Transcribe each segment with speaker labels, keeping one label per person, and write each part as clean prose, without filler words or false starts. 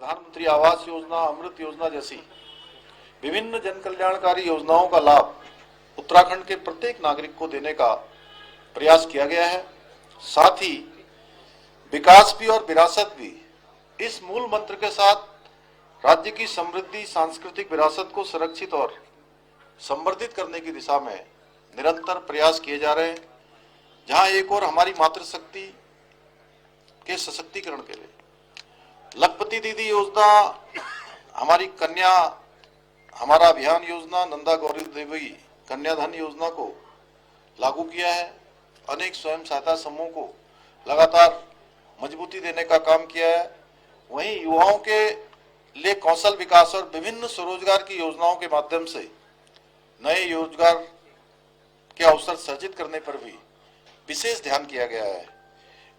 Speaker 1: प्रधानमंत्री आवास योजना, अमृत योजना जैसी विभिन्न जन कल्याणकारी योजनाओं का लाभ उत्तराखंड के प्रत्येक नागरिक को देने का प्रयास किया गया है। साथ ही विकास भी और विरासत भी, इस मूल मंत्र के साथ राज्य की समृद्धि, सांस्कृतिक विरासत को संरक्षित और संवर्धित करने की दिशा में निरंतर प्रयास किए जा रहे हैं। जहां एक और हमारी मातृशक्ति के सशक्तिकरण के लिए लखपति दीदी योजना, हमारी कन्या हमारा अभियान योजना, नंदा गौरी देवी कन्याधन योजना को लागू किया है। अनेक स्वयं सहायता समूह को लगातार मजबूती देने का काम किया है। वहीं युवाओं के लिए कौशल विकास और विभिन्न स्वरोजगार की योजनाओं के माध्यम से नए रोजगार के अवसर सृजित करने पर भी विशेष ध्यान किया गया है।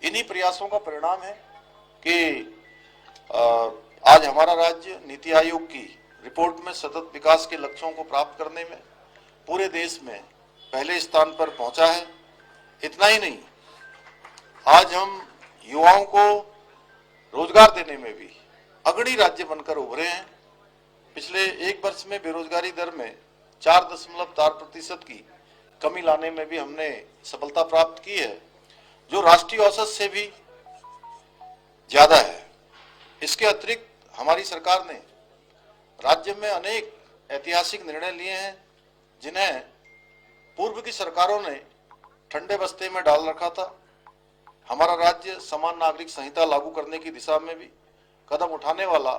Speaker 1: इन्हीं प्रयासों का परिणाम है कि आज हमारा राज्य नीति आयोग की रिपोर्ट में सतत विकास के लक्ष्यों को प्राप्त करने में पूरे देश में पहले स्थान पर पहुंचा है। इतना ही नहीं, आज हम युवाओं को रोजगार देने में भी अग्रणी राज्य बनकर उभरे हैं। पिछले एक वर्ष में बेरोजगारी दर में 4.4% की कमी लाने में भी हमने सफलता प्राप्त की है, जो राष्ट्रीय औसत से भी ज्यादा है। इसके अतिरिक्त हमारी सरकार ने राज्य में अनेक ऐतिहासिक निर्णय लिए हैं, जिन्हें पूर्व की सरकारों ने ठंडे बस्ते में डाल रखा था। हमारा राज्य समान नागरिक संहिता लागू करने की दिशा में भी कदम उठाने वाला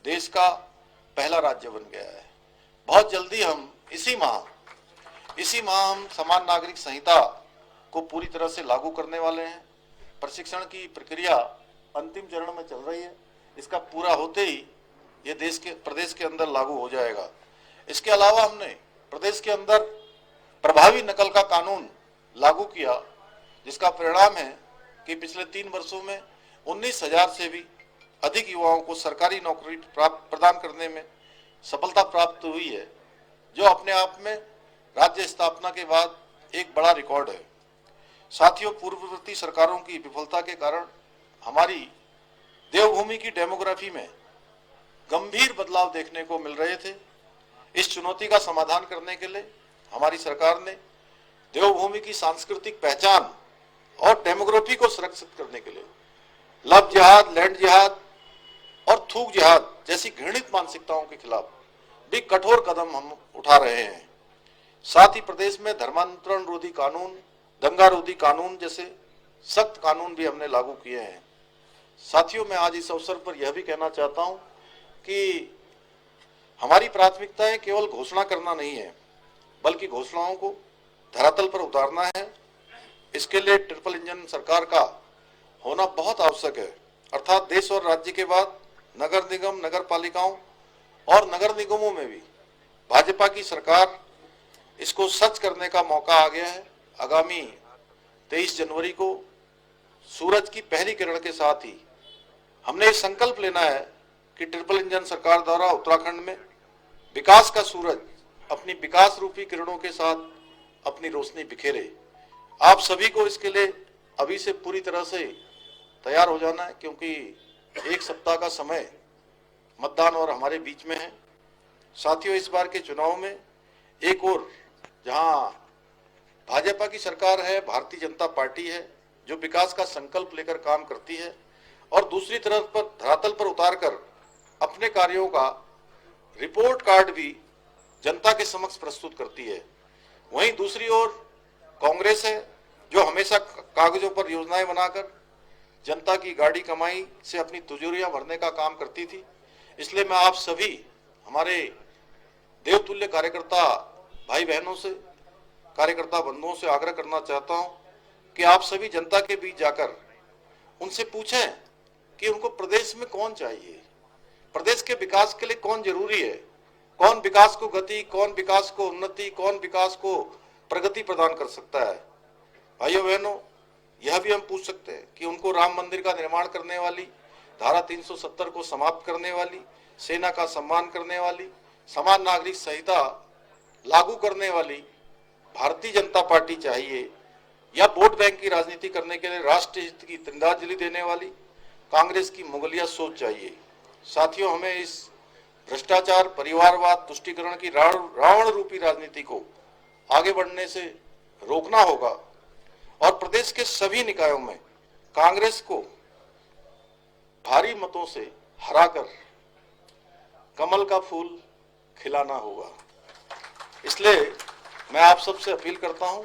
Speaker 1: देश का पहला राज्य बन गया है। बहुत जल्दी हम इसी माह हम समान नागरिक संहिता को पूरी तरह से लागू करने वाले हैं। प्रशिक्षण की प्रक्रिया अंतिम चरण में चल रही है। इसका पूरा होते ही ये प्रदेश के अंदर लागू हो जाएगा। इसके अलावा हमने प्रदेश के अंदर प्रभावी नकल का कानून लागू किया, जिसका परिणाम है कि पिछले 3 वर्षों में 19,000 से भी अधिक युवाओं को सरकारी नौकरी प्रदान करने में सफलता प्राप्त हुई है, जो अपने आप में राज्य स्थापना के बाद एक बड़ा रिकॉर्ड है। साथियों, पूर्ववर्ती सरकारों की विफलता के कारण हमारी देवभूमि की डेमोग्राफी में गंभीर बदलाव देखने को मिल रहे थे। इस चुनौती का समाधान करने के लिए हमारी सरकार ने देवभूमि की सांस्कृतिक पहचान और डेमोग्राफी को सुरक्षित करने के लिए लव जिहाद, लैंड जिहाद और थूक जिहाद जैसी घृणित मानसिकताओं के खिलाफ भी कठोर कदम हम उठा रहे हैं। साथ ही प्रदेश में धर्मांतरण रोधी कानून, दंगा रोधी कानून जैसे सख्त कानून भी हमने लागू किए हैं। साथियों, मैं आज इस अवसर पर यह भी कहना चाहता हूं कि हमारी प्राथमिकताएं केवल घोषणा करना नहीं है, बल्कि घोषणाओं को धरातल पर उतारना है। इसके लिए ट्रिपल इंजन सरकार का होना बहुत आवश्यक है। अर्थात देश और राज्य के बाद नगर निगम, नगर पालिकाओं और नगर निगमों में भी भाजपा की सरकार, इसको सच करने का मौका आ गया है। आगामी 23 जनवरी को सूरज की पहली किरण के साथ ही हमने ये संकल्प लेना है कि ट्रिपल इंजन सरकार द्वारा उत्तराखंड में विकास का सूरज अपनी विकास रूपी किरणों के साथ अपनी रोशनी बिखेरे। आप सभी को इसके लिए अभी से पूरी तरह से तैयार हो जाना है, क्योंकि 1 सप्ताह का समय मतदान और हमारे बीच में है। साथियों, इस बार के चुनाव में एक और जहां भाजपा की सरकार है, भारतीय जनता पार्टी है, जो विकास का संकल्प लेकर काम करती है, और दूसरी तरफ पर धरातल पर उतारकर अपने कार्यों का रिपोर्ट कार्ड भी जनता के समक्ष प्रस्तुत करती है। वहीं दूसरी ओर कांग्रेस है, जो हमेशा कागजों पर योजनाएं बनाकर जनता की गाड़ी कमाई से अपनी तिजोरियां भरने का काम करती थी। इसलिए मैं आप सभी हमारे देवतुल्य कार्यकर्ता भाई बहनों से, कार्यकर्ता बंधुओं से आग्रह करना चाहता हूं कि आप सभी जनता के बीच जाकर उनसे पूछें कि उनको प्रदेश में कौन चाहिए, प्रदेश के विकास के लिए कौन जरूरी है, कौन विकास को गति, कौन विकास को उन्नति, कौन विकास को प्रगति प्रदान कर सकता है। भाइयों बहनों, यह भी हम पूछ सकते हैं कि उनको राम मंदिर का निर्माण करने वाली, धारा 370 को समाप्त करने वाली, सेना का सम्मान करने वाली, समान नागरिक संहिता लागू करने वाली भारतीय जनता पार्टी चाहिए, या वोट बैंक की राजनीति करने के लिए राष्ट्र हित की तिरंगाजलि देने वाली कांग्रेस की मुगलिया सोच चाहिए। साथियों, हमें इस भ्रष्टाचार, परिवारवाद, तुष्टीकरण की रावण रूपी राजनीति को आगे बढ़ने से रोकना होगा और प्रदेश के सभी निकायों में कांग्रेस को भारी मतों से हराकर कमल का फूल खिलाना होगा। इसलिए मैं आप सबसे अपील करता हूं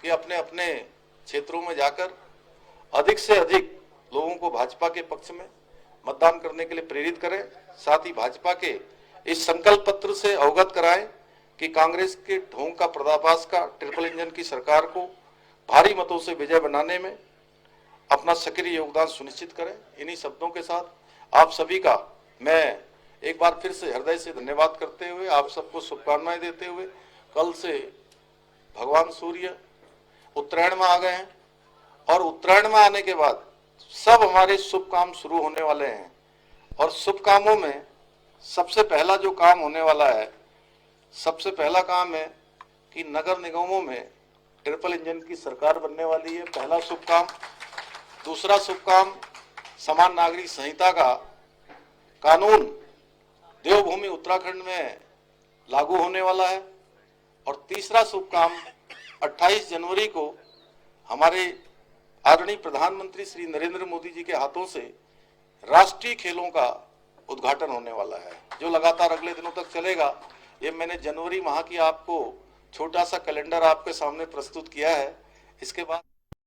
Speaker 1: कि अपने अपने क्षेत्रों में जाकर अधिक से अधिक लोगों को भाजपा के पक्ष में मतदान करने के लिए प्रेरित करें। साथ ही भाजपा के इस संकल्प पत्र से अवगत कराएं कि कांग्रेस के ढोंग का पर्दाफाश का ट्रिपल इंजन की सरकार को भारी मतों से विजय बनाने में अपना सक्रिय योगदान सुनिश्चित करें। इन्हीं शब्दों के साथ आप सभी का मैं एक बार फिर से हृदय से धन्यवाद करते हुए, आप सबको शुभकामनाएं देते हुए, कल से भगवान सूर्य उत्तरायण में आ गए हैं और उत्तरायण में आने के बाद सब हमारे शुभ काम शुरू होने वाले हैं और शुभ कामों में सबसे पहला जो काम होने वाला है, सबसे पहला काम है कि नगर निगमों में ट्रिपल इंजन की सरकार बनने वाली है, पहला शुभ काम। दूसरा शुभ काम, समान नागरिक संहिता का कानून देवभूमि उत्तराखंड में लागू होने वाला है और तीसरा शुभ काम 28 जनवरी को हमारे आदरणीय प्रधानमंत्री श्री नरेंद्र मोदी जी के हाथों से राष्ट्रीय खेलों का उद्घाटन होने वाला है, जो लगातार अगले दिनों तक चलेगा। ये मैंने जनवरी माह की आपको छोटा सा कैलेंडर आपके सामने प्रस्तुत किया है। इसके बाद